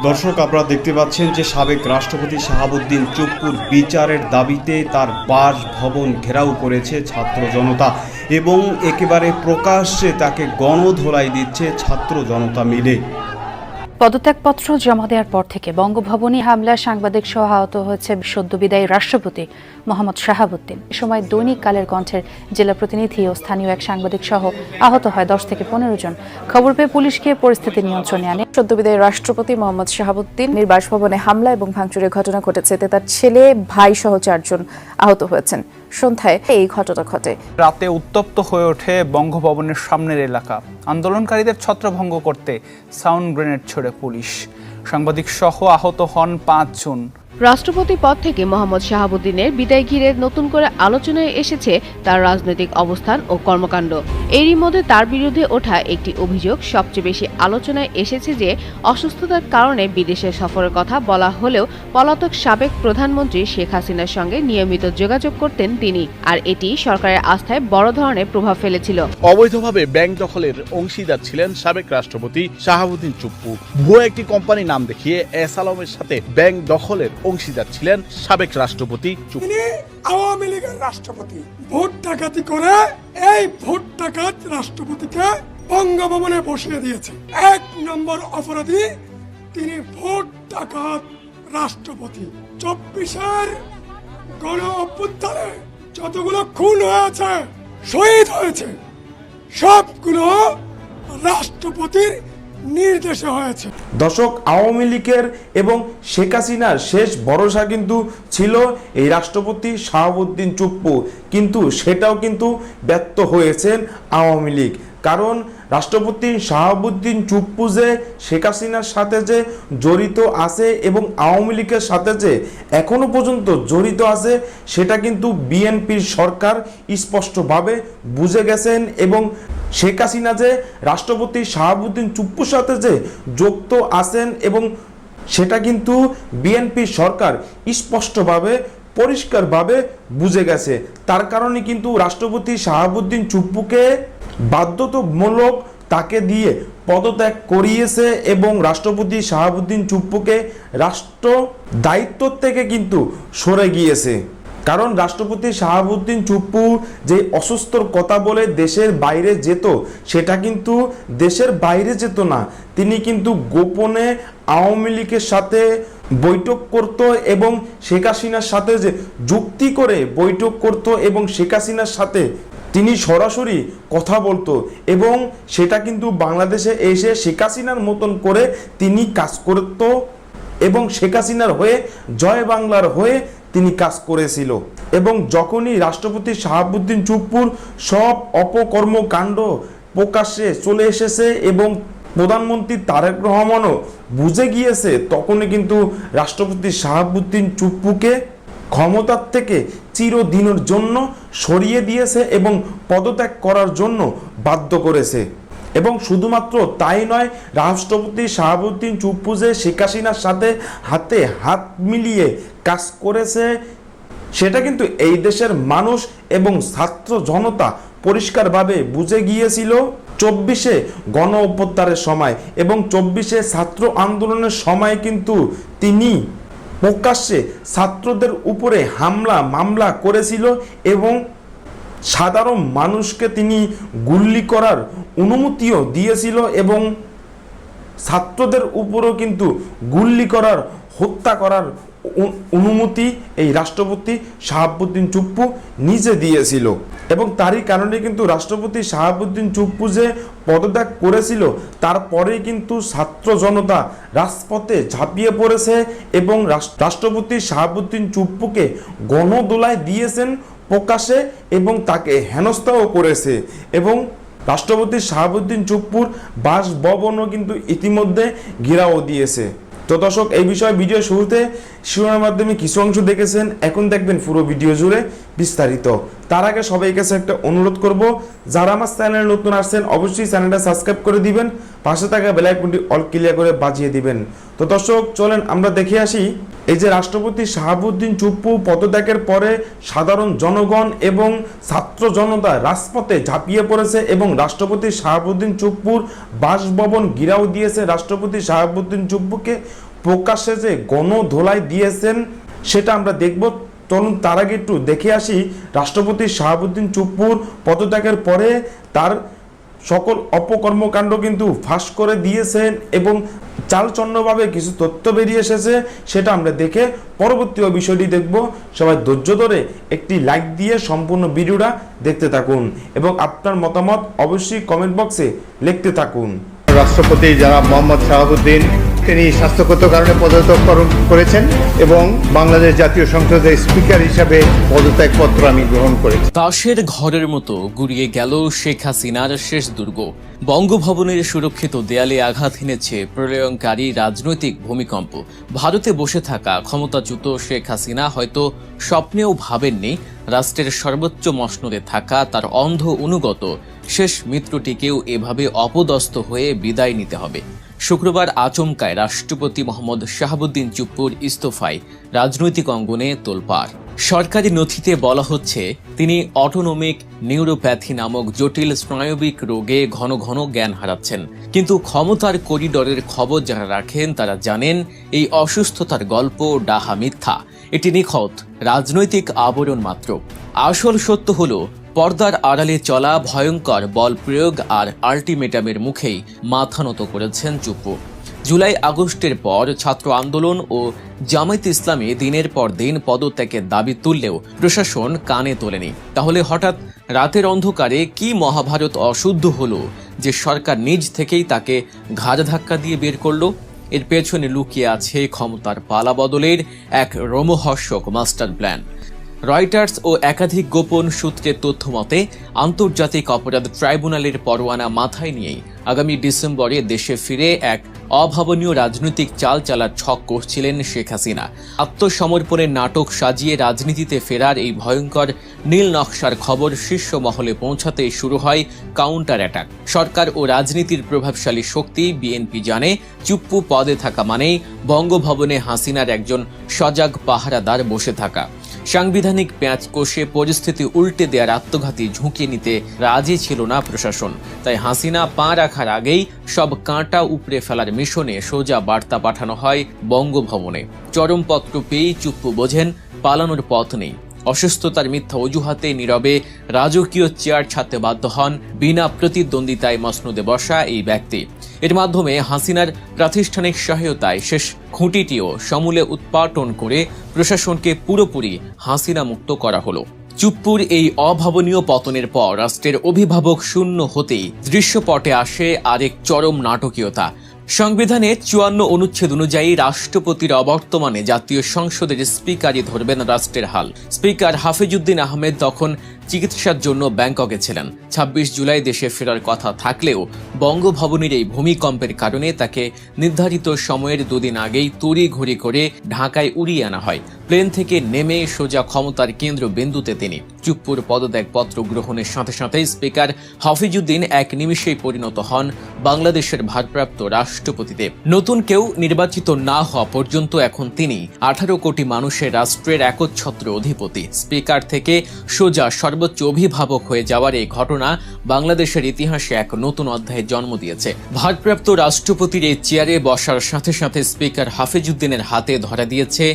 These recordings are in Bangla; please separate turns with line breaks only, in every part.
দর্শক, আপনারা দেখতে পাচ্ছেন যে সাবেক রাষ্ট্রপতি শাহাবুদ্দিন চুপ্পুর বিচারের দাবিতে তার বাসভবন ঘেরাও করেছে ছাত্র জনতা এবং একেবারে প্রকাশ্যে তাকে গণধোলাই দিচ্ছে ছাত্র জনতা মিলে।
পদত্যাগপত্র জমা দেওয়ার পর থেকে বঙ্গভবনে হামলা সাংবাদিক সহ আহত হয়েছে সদ্যবিদায়ী রাষ্ট্রপতি মোহাম্মদ শাহাবুদ্দিন। এ সময় দৈনিক কালের কণ্ঠের জেলা প্রতিনিধি ও স্থানীয় এক সাংবাদিক সহ আহত হয় 10 থেকে 15 জন। খবর পেয়ে পুলিশ গিয়ে পরিস্থিতি নিয়ন্ত্রণে আনে। সদ্যবিদায়ী রাষ্ট্রপতি মোহাম্মদ শাহাবুদ্দিন বাসভবনে হামলা এবং ভাঙচুরের ঘটনা ঘটেছে, এতে তার ছেলে, ভাই সহ 4 জন আহত হয়েছেন। সন্ধ্যায় এই ঘটনা ঘটে।
রাতে উত্তপ্ত হয়ে ওঠে বঙ্গভবনের সামনের এলাকা। আন্দোলনকারীদের ছত্রভঙ্গ করতে সাউন্ড গ্রেনেড ছোড়ে পুলিশ। সাংবাদিক সহ আহত হন 5 জন।
রাষ্ট্রপতি পদ থেকে মোহাম্মদ শাহাবুদ্দিনের বিদায় ঘিরে নতুন করে আলোচনায় এসেছে তার রাজনৈতিক অবস্থান ও কর্মকাণ্ড। এরই মধ্যে তার বিরুদ্ধে ওঠা একটি অভিযোগ সবচেয়ে বেশি আলোচনায় এসেছে যে অসুস্থতার কারণে বিদেশে সফরের কথা বলা হলেও পলাতক সাবেক প্রধানমন্ত্রী শেখ হাসিনার সঙ্গে নিয়মিত যোগাযোগ করতেন তিনি, আর এটি সরকারের আস্থায় বড় ধরনের প্রভাব ফেলেছিল।
অবৈধভাবে ব্যাংক দখলের অংশীদার ছিলেন সাবেক রাষ্ট্রপতি শাহাবুদ্দিন চুপ্পু। ভুয়া একটি কোম্পানির নাম দেখিয়ে এস আলমের সাথে ব্যাংক দখলের অংশীদার ছিলেন সাবেক রাষ্ট্রপতি চুপ্পু।
তিনি আওয়ামী লীগের রাষ্ট্রপতি। ভোট ডাকাতি করে এই ভোট ডাকাত রাষ্ট্রপতিকে বঙ্গভবনে বসিয়ে দিয়েছে। 1 নম্বর অপরাধী তিনি, ভোট ডাকাত রাষ্ট্রপতি। 24-এর গণ অভ্যুত্থানে যতগুলো খুন হয়েছে, শহীদ হয়েছে, সবগুলো রাষ্ট্রপতির নির্দেশে হয়েছে।
দর্শক, আওয়ামী লীগের এবং শেখ হাসিনার শেষ ভরসা কিন্তু ছিল এই রাষ্ট্রপতি শাহাবুদ্দিন চুপ্পু, কিন্তু সেটাও কিন্তু ব্যর্থ হয়েছেন আওয়ামী লীগ। কারণ রাষ্ট্রপতি শাহাবুদ্দিন চুপ্পু যে শেখ হাসিনার সাথে যে জড়িত আছে এবং আওয়ামী লীগের সাথে যে এখনো পর্যন্ত জড়িত আছে, সেটা কিন্তু বিএনপির সরকার স্পষ্টভাবে বুঝে গেছেন। এবং শেখ হাসিনা যে রাষ্ট্রপতি শাহাবুদ্দিন চুপ্পুর সাথে যে যুক্ত আছেন এবং সেটা কিন্তু বিএনপি সরকার স্পষ্টভাবে পরিষ্কারভাবে বুঝে গেছে। তার কারণে কিন্তু রাষ্ট্রপতি শাহাবুদ্দিন চুপ্পুকে বাধ্যতামূলক তাকে দিয়ে পদত্যাগ করিয়েছে এবং রাষ্ট্রপতি শাহাবুদ্দিন চুপ্পুকে রাষ্ট্র দায়িত্ব থেকে কিন্তু সরে গিয়েছে। কারণ রাষ্ট্রপতি শাহাবুদ্দিন চুপ্পু যে অসুস্থর কথা বলে দেশের বাইরে যেত, সেটা কিন্তু দেশের বাইরে যেত না, তিনি কিন্তু গোপনে আওয়ামী লীগের সাথে বৈঠক করত এবং শেখ হাসিনার সাথে যে যুক্তি করে বৈঠক করত এবং শেখ হাসিনার সাথে তিনি সরাসরি কথা বলতো এবং সেটা কিন্তু বাংলাদেশে এসে শেখ হাসিনার মতন করে তিনি কাজ করত এবং শেখ হাসিনার হয়ে, জয় বাংলার হয়ে তিনি কাজ করেছিল। এবং যখনই রাষ্ট্রপতি শাহাবুদ্দিন চুপ্পুর সব অপকর্মকাণ্ড প্রকাশ্যে চলে এসেছে এবং প্রধানমন্ত্রী তারেক রহমানও বুঝে গিয়েছে, তখনই কিন্তু রাষ্ট্রপতি শাহাবুদ্দিন চুপ্পুকে ক্ষমতার থেকে চিরদিনের জন্য সরিয়ে দিয়েছে এবং পদত্যাগ করার জন্য বাধ্য করেছে। এবং শুধুমাত্র তাই নয়, রাষ্ট্রপতি শাহাবুদ্দিন চুপ্পু যে শেখ হাসিনার সাথে হাতে হাত মিলিয়ে কাজ করেছে, সেটা কিন্তু এই দেশের মানুষ এবং ছাত্র জনতা পরিষ্কারভাবে বুঝে গিয়েছিল 24-এ গণ অভ্যুত্থানের সময় এবং 24-এ ছাত্র আন্দোলনের সময় কিন্তু তিনি প্রকাশ্যে ছাত্রদের উপরে হামলা মামলা করেছিল এবং সাধারণ মানুষকে তিনি গুলি করার অনুমতিও দিয়েছিল এবং ছাত্রদের উপরও কিন্তু গুলি করার, হত্যা করার অনুমতি এই রাষ্ট্রপতি শাহাবুদ্দিন চুপ্পু নিজে দিয়েছিল। এবং তারই কারণে কিন্তু রাষ্ট্রপতি শাহাবুদ্দিন চুপ্পু যে পদত্যাগ করেছিল, তারপরেই কিন্তু ছাত্র জনতা রাজপথে ঝাঁপিয়ে পড়েছে এবং রাষ্ট্রপতি শাহাবুদ্দিন চুপ্পুকে গণদোলায় দিয়েছেন প্রকাশে এবং তাকে হেনস্থাও করেছে। এবং রাষ্ট্রপতি শাহাবুদ্দিন চুপ্পুর বাসভবনও কিন্তু ইতিমধ্যে ঘেরাও দিয়েছে। তো দর্শক, এই বিষয়ে ভিডিও শুরুতে শিরোনামের মাধ্যমে কিছু অংশ দেখেছেন, এখন দেখবেন পুরো ভিডিও জুড়ে বিস্তারিত। তার আগে সবাই কাছে একটা অনুরোধ করব, যারা আমার চ্যানেলে নতুন আসছেন অবশ্যই চ্যানেলটা সাবস্ক্রাইব করে দিবেন, পাশে থাকা বেল আইকনটি অল ক্লিয়ার করে বাজিয়ে দিবেন। তো দর্শক, চলেন আমরা দেখে আসি এই যে রাষ্ট্রপতি শাহাবুদ্দিন চুপ্পু পদত্যাগের পরে সাধারণ জনগণ এবং ছাত্র জনতা রাজপথে ঝাঁপিয়ে পড়েছে এবং রাষ্ট্রপতি শাহাবুদ্দিন চুপ্পুর বাসভবন ঘিরাও দিয়েছে। রাষ্ট্রপতি শাহাবুদ্দিন চুপ্পুকে প্রকাশ্যে যে গণধোলাই দিয়েছেন সেটা আমরা দেখব। চলুন তার আগে একটু দেখে আসি রাষ্ট্রপতি শাহাবুদ্দিন চুপ্পুর পদত্যাগের পরে তার সকল অপকর্মকাণ্ড কিন্তু ফাঁস করে দিয়েছেন এবং চালচন্নভাবে কিছু তথ্য বেরিয়ে এসেছে, সেটা আমরা দেখে পরবর্তী বিষয়টি দেখব। সবাই ধৈর্য ধরে একটি লাইক দিয়ে সম্পূর্ণ ভিডিওটা দেখতে থাকুন এবং আপনার মতামত অবশ্যই কমেন্ট বক্সে লিখতে থাকুন।
রাষ্ট্রপতি জনাব মোহাম্মদ শাহাবুদ্দিন তিনি স্বাস্থ্যগত কারণে পদত্যাগ করেছেন এবং বাংলাদেশ জাতীয় সংসদের স্পিকার হিসাবে পদত্যাগপত্র আমি গ্রহণ করেছি।
তাসের ঘরের মতো গুড়িয়ে গেল শেখ হাসিনার শেষ দুর্গ। বঙ্গভবনের সুরক্ষিত দেয়ালে আঘাত হেনেছে প্রলয়ঙ্কারী রাজনৈতিক ভূমিকম্প। ভারতে বসে থাকা ক্ষমতাচ্যুত শেখ হাসিনা হয়তো স্বপ্নেও ভাবেননি রাষ্ট্রের সর্বোচ্চ মসনদে থাকা তার অন্ধ অনুগত শেষ মিত্রটিকেও এভাবে অপদস্থ হয়ে বিদায় নিতে হবে। শুক্রবার আচমকায় রাষ্ট্রপতি মোহাম্মদ শাহাবুদ্দিন চুপ্পুর ইস্তফায় রাজনৈতিক অঙ্গনে তোলপাড়। সরকারি নথিতে বলা হচ্ছে তিনি অটোনমিক নিউরোপ্যাথি নামক জটিল স্নায়বিক রোগে ঘন ঘন জ্ঞান হারাচ্ছেন। কিন্তু ক্ষমতার করিডরের খবর যারা রাখেন তারা জানেন এই অসুস্থতার গল্প ডাহা মিথ্যা। এটি নিখত রাজনৈতিক আবরণ মাত্র। আসল সত্য হলো পর্দার আড়ালে চলা ভয়ঙ্কর বল প্রয়োগ আর আল্টিমেটামের মুখেই মাথা নত করেছেন চুপ্পু। জুলাই আগস্টের পর ছাত্র আন্দোলন ও জামায়াতে ইসলামী দিনের পর দিন পদত্যাগের দাবি তুললেও প্রশাসন কানে তোলেনি। তাহলে হঠাৎ রাতের অন্ধকারে কি মহাভারত অশুদ্ধ হলো যে সরকার নিজ থেকেই তাকে ঘাড় ধাক্কা দিয়ে বের করলো? এর পেছনে লুকিয়ে আছে ক্ষমতার পালা বদলের এক রোমহর্ষক মাস্টার প্ল্যান। রয়টার্স ও একাধিক গোপন সূত্রের তথ্য মতে আন্তর্জাতিক অপরাধ ট্রাইব্যুনালের পরোয়ানা মাথায় নিয়েই আগামী ডিসেম্বরে দেশে ফিরে এক অভাবনীয় রাজনৈতিক চাল চালার ছক করছিলেন শেখ হাসিনা। আত্মসমর্পণের নাটক সাজিয়ে রাজনীতিতে ফেরার এই ভয়ঙ্কর নীল নকশার খবর শীর্ষ মহলে পৌঁছাতেই শুরু হয় কাউন্টার অ্যাটাক। সরকার ও রাজনীতির প্রভাবশালী শক্তি বিএনপি জানে চুপ্পু পদে থাকা মানেই বঙ্গভবনে হাসিনার একজন সজাগ পাহারাদার বসে থাকা। সাংবিধানিক পেঁচ কষে পরিস্থিতি উল্টে দেওয়ার আত্মঘাতী ঝুঁকি নিতে রাজি ছিল না প্রশাসন। তাই হাসিনা পা রাখার আগেই সব কাঁটা উপড়ে ফেলার মিশনে সোজা বার্তা পাঠানো হয় বঙ্গভবনে। চরমপত্র পেয়েই চুপ্পু বোঝেন পালানোর পথ নেই। অসুস্থতার মিথ্যা অজুহাতে নীরবে রাজকীয় চেয়ার ছাড়তে বাধ্য হন বিনা প্রতিদ্বন্দ্বিতায় মসনদে বসা এই ব্যক্তি। এর মাধ্যমে হাসিনার প্রাতিষ্ঠানিক সহায়তায় শেষ খুঁটিটিও সমূলে উৎপাটন করে প্রশাসনকে পুরোপুরি হাসিনা মুক্ত করা হলো। চুপ্পুর এই অভাবনীয় পতনের পর রাষ্ট্রের অভিভাবক শূন্য হতেই দৃশ্যপটে আসে আরেক চরম নাটকীয়তা। সংবিধানের ৫৪ অনুচ্ছেদ অনুযায়ী রাষ্ট্রপতির অবর্তমানে জাতীয় সংসদের স্পিকারই ধরবেন রাষ্ট্রের হাল। স্পিকার হাফিজউদ্দিন আহমেদ তখন চিকিৎসার জন্য ব্যাংককে ছিলেন। ২৬ জুলাই দেশে ফেরার কথা থাকলেও বঙ্গভবনের এই ভূমিকম্পের কারণে তাকে নির্ধারিত সময়ের দুদিন আগেই তড়িঘড়ি করে ঢাকায় উড়িয়ে আনা হয়। প্লেন থেকে নেমে সোজা ক্ষমতার কেন্দ্রবিন্দুতে তিনি। চুপ্পুর পদত্যাগপত্র গ্রহণের সাথে সাথে স্পিকার হাফিজউদ্দিন এক নিমিষেই পরিণত হন বাংলাদেশের ভারপ্রাপ্ত রাষ্ট্রপতিতে। নতুন কেউ নির্বাচিত না হওয়া পর্যন্ত এখন তিনি ১৮ কোটি মানুষের রাষ্ট্রের একচ্ছত্র অধিপতি। স্পিকার থেকে সোজা সর্বোচ্চ অভিভাবক হয়ে যাওয়ার এই ঘটনা বাংলাদেশের ইতিহাসে এক নতুন অধ্যায়ের জন্ম দিয়েছে। ভারপ্রাপ্ত রাষ্ট্রপতির এই চেয়ারে বসার সাথে সাথে স্পিকার হাফিজউদ্দিনের হাতে ধরা দিয়েছে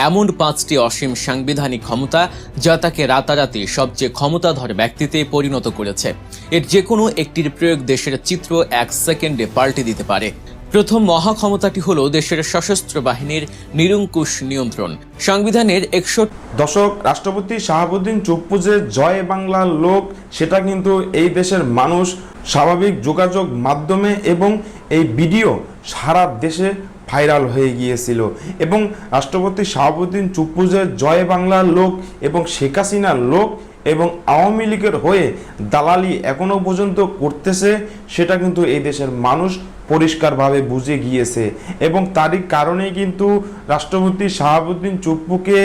এমন ৫টি অসীম সাংবিধানিক ক্ষমতা যা তাকে রাতারাতি সবচেয়ে ক্ষমতাধর ব্যক্তিতে পরিণত করেছে। এর যে কোনো একটির প্রয়োগ দেশের চিত্র ১ সেকেন্ডে পাল্টে দিতে পারে। প্রথম মহাক্ষমতাটি হল দেশের সশস্ত্র বাহিনীর নিরঙ্কুশ নিয়ন্ত্রণ। সংবিধানের ৬১
দশক রাষ্ট্রপতি শাহাবুদ্দিন চুপ্পু যে জয় বাংলার লোক সেটা কিন্তু এই দেশের মানুষ স্বাভাবিক যোগাযোগ মাধ্যমে এবং এই ভিডিও সারা দেশে ভাইরাল হয়ে গিয়েছিল এবং রাষ্ট্রপতি শাহাবুদ্দিন চুপ্পু যে জয় বাংলার লোক এবং শেখ হাসিনার লোক এবং আওয়ামী লীগের হয়ে দালালি এখনো পর্যন্ত করতেছে সেটা কিন্তু এই দেশের মানুষ পরিষ্কারভাবে বুঝে গিয়েছে এবং তারই কারণেই কিন্তু রাষ্ট্রপতি শাহাবুদ্দিন চুপ্পুকে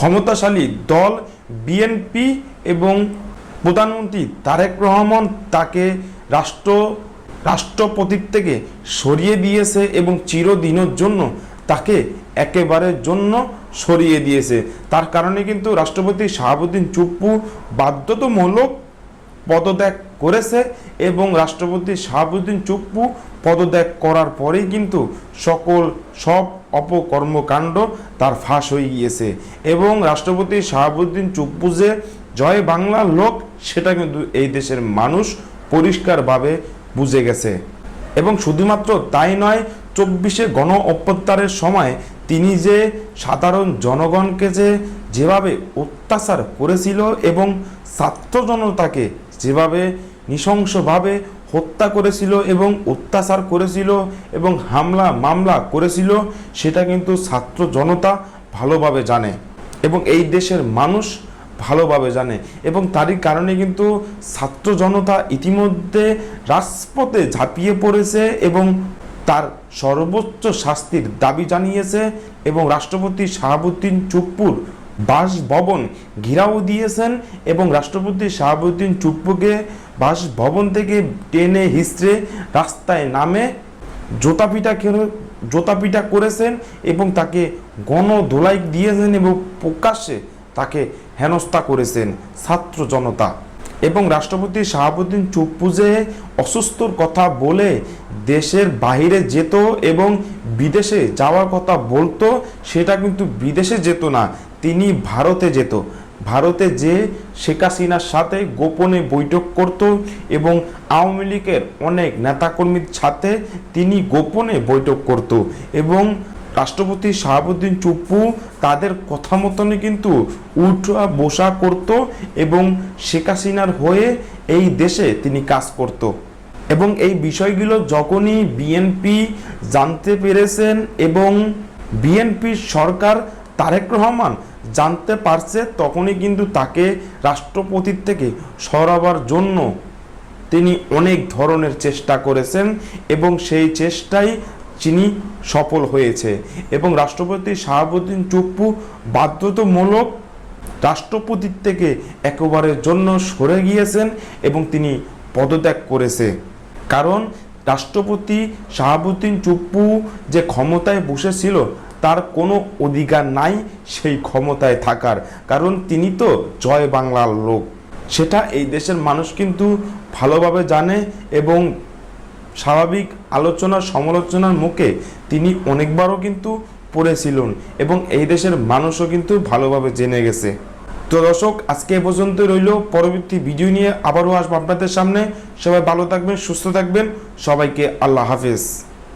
ক্ষমতাশালী দল বিএনপি এবং প্রধানমন্ত্রী তারেক রহমান তাকে রাষ্ট্রপতির থেকে সরিয়ে দিয়েছে এবং চিরদিনের জন্য তাকে একেবারের জন্য সরিয়ে দিয়েছে। তার কারণে কিন্তু রাষ্ট্রপতি শাহাবুদ্দিন চুপ্পু বাধ্যতামূলক পদত্যাগ করেছে এবং রাষ্ট্রপতি শাহাবুদ্দিন চুপ্পু পদত্যাগ করার পরেই কিন্তু সব অপকর্মকাণ্ড তার ফাঁস হয়ে গিয়েছে এবং রাষ্ট্রপতি শাহাবুদ্দিন চুপ্পু যে জয় বাংলার লোক সেটা কিন্তু এই দেশের মানুষ পরিষ্কারভাবে বুঝে গেছে। এবং শুধুমাত্র তাই নয়, 24শে গণ অভ্যুত্থানের সময় তিনি যে সাধারণ জনগণকে যেভাবে অত্যাচার করেছিল এবং ছাত্র জনতাকে যেভাবে নৃশংসভাবে হত্যা করেছিল এবং অত্যাচার করেছিল এবং হামলা মামলা করেছিল সেটা কিন্তু ছাত্র জনতা ভালোভাবে জানে এবং এই দেশের মানুষ ভালোভাবে জানে এবং তারই কারণে কিন্তু ছাত্র জনতা ইতিমধ্যে রাজপথে ঝাঁপিয়ে পড়েছে এবং তার সর্বোচ্চ শাস্তির দাবি জানিয়েছে এবং রাষ্ট্রপতি শাহাবুদ্দিন চুপ্পুর বাসভবন ঘেরাও দিয়েছেন এবং রাষ্ট্রপতি শাহাবুদ্দিন চুপ্পুকে বাসভবন থেকে টেনে হিঁচড়ে রাস্তায় নামে জোতাপিটা করেছেন এবং তাকে গণধোলাই দিয়েছেন এবং প্রকাশ্যে তাকে হেনস্থা করেছেন ছাত্র জনতা। এবং রাষ্ট্রপতি শাহাবুদ্দিন চুপ্পু যে অসুস্থর কথা বলে দেশের বাইরে যেত এবং বিদেশে যাওয়ার কথা বলতো, সেটা কিন্তু বিদেশে যেত না, তিনি ভারতে যেত। ভারতে যে শেখ হাসিনার সাথে গোপনে বৈঠক করত এবং আওয়ামী লীগের অনেক নেতাকর্মীর সাথে তিনি গোপনে বৈঠক করত এবং রাষ্ট্রপতি শাহাবুদ্দিন চুপ্পু তাদের কথা মতনই কিন্তু উঠা বসা করত এবং শেখ হাসিনার হয়ে এই দেশে তিনি কাজ করত। এবং এই বিষয়গুলো যখনই বিএনপি জানতে পেরেছেন এবং বিএনপির সরকার তারেক রহমান জানতে পারছে, তখনই কিন্তু তাকে রাষ্ট্রপতির থেকে সরাবার জন্য তিনি অনেক ধরনের চেষ্টা করেছেন এবং সেই চেষ্টাই তিনি সফল হয়েছে এবং রাষ্ট্রপতি শাহাবুদ্দিন চুপ্পু বাধ্যতামূলক রাষ্ট্রপতির থেকে একেবারের জন্য সরে গিয়েছেন এবং তিনি পদত্যাগ করেছে। কারণ রাষ্ট্রপতি শাহাবুদ্দিন চুপ্পু যে ক্ষমতায় বসেছিল তার কোনো অধিকার নাই সেই ক্ষমতায় থাকার, কারণ তিনি তো জয় বাংলার লোক, সেটা এই দেশের মানুষ কিন্তু ভালোভাবে জানে এবং স্বাভাবিক আলোচনা সমালোচনার মুখে তিনি অনেকবারও কিন্তু পড়েছিলেন এবং এই দেশের মানুষও কিন্তু ভালোভাবে জেনে গেছে। তো দর্শক, আজকে এ পর্যন্ত রইল, পরবর্তী ভিডিও নিয়ে আবারও আসবো আপনাদের সামনে। সবাই ভালো থাকবেন, সুস্থ থাকবেন, সবাইকে আল্লাহ হাফেজ।